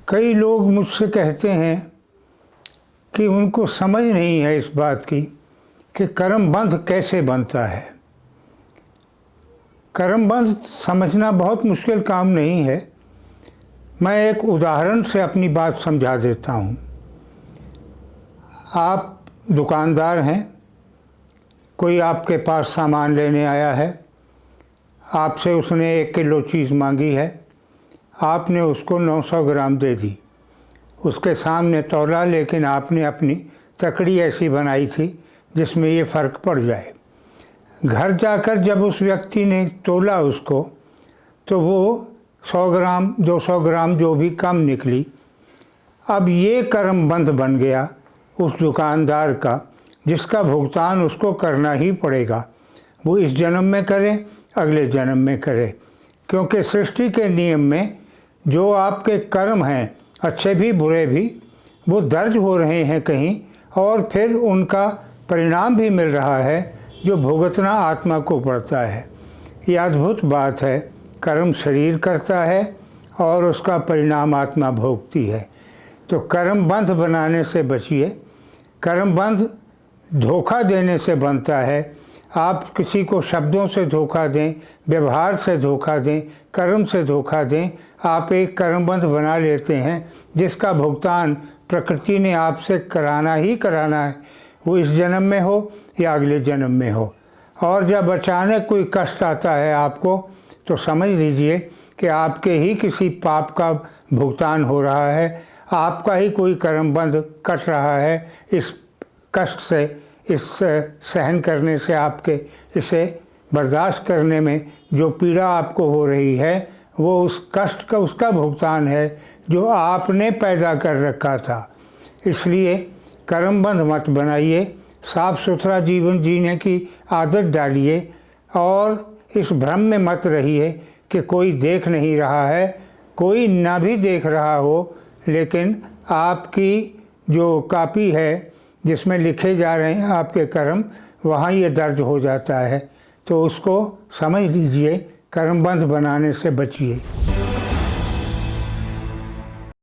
कई लोग मुझसे कहते हैं कि उनको समझ नहीं है इस बात की कि कर्मबंध कैसे बनता है। कर्मबंध समझना बहुत मुश्किल काम नहीं है। मैं एक उदाहरण से अपनी बात समझा देता हूँ। आप दुकानदार हैं, कोई आपके पास सामान लेने आया है, आपसे उसने 1 किलो चीज़ मांगी है, आपने उसको 900 ग्राम दे दी। उसके सामने तौला, लेकिन आपने अपनी तकड़ी ऐसी बनाई थी जिसमें ये फ़र्क पड़ जाए। घर जाकर जब उस व्यक्ति ने तोला उसको, तो वो 100 ग्राम 200 ग्राम जो भी कम निकली। अब ये कर्मबंध बन गया उस दुकानदार का, जिसका भुगतान उसको करना ही पड़ेगा। वो इस जन्म में करे, अगले जन्म में करे, क्योंकि सृष्टि के नियम में जो आपके कर्म हैं, अच्छे भी बुरे भी, वो दर्ज हो रहे हैं कहीं, और फिर उनका परिणाम भी मिल रहा है जो भुगतना आत्मा को पड़ता है। ये अद्भुत बात है। कर्म शरीर करता है और उसका परिणाम आत्मा भोगती है। तो कर्मबंध बनाने से बचिए। कर्मबंध धोखा देने से बनता है। आप किसी को शब्दों से धोखा दें, व्यवहार से धोखा दें, कर्म से धोखा दें, आप एक कर्मबंध बना लेते हैं जिसका भुगतान प्रकृति ने आपसे कराना ही कराना है, वो इस जन्म में हो या अगले जन्म में हो। और जब अचानक कोई कष्ट आता है आपको, तो समझ लीजिए कि आपके ही किसी पाप का भुगतान हो रहा है, आपका ही कोई कर्मबंध कट रहा है। इस कष्ट से, इस सहन करने से, आपके इसे बर्दाश्त करने में जो पीड़ा आपको हो रही है, वो उस कष्ट का उसका भुगतान है जो आपने पैदा कर रखा था। इसलिए कर्मबंध मत बनाइए, साफ सुथरा जीवन जीने की आदत डालिए, और इस भ्रम में मत रहिए कि कोई देख नहीं रहा है। कोई ना भी देख रहा हो, लेकिन आपकी जो कापी है जिसमें लिखे जा रहे हैं आपके कर्म, वहाँ ये दर्ज हो जाता है। तो उसको समझ लीजिए, कर्मबंध बनाने से बचिए।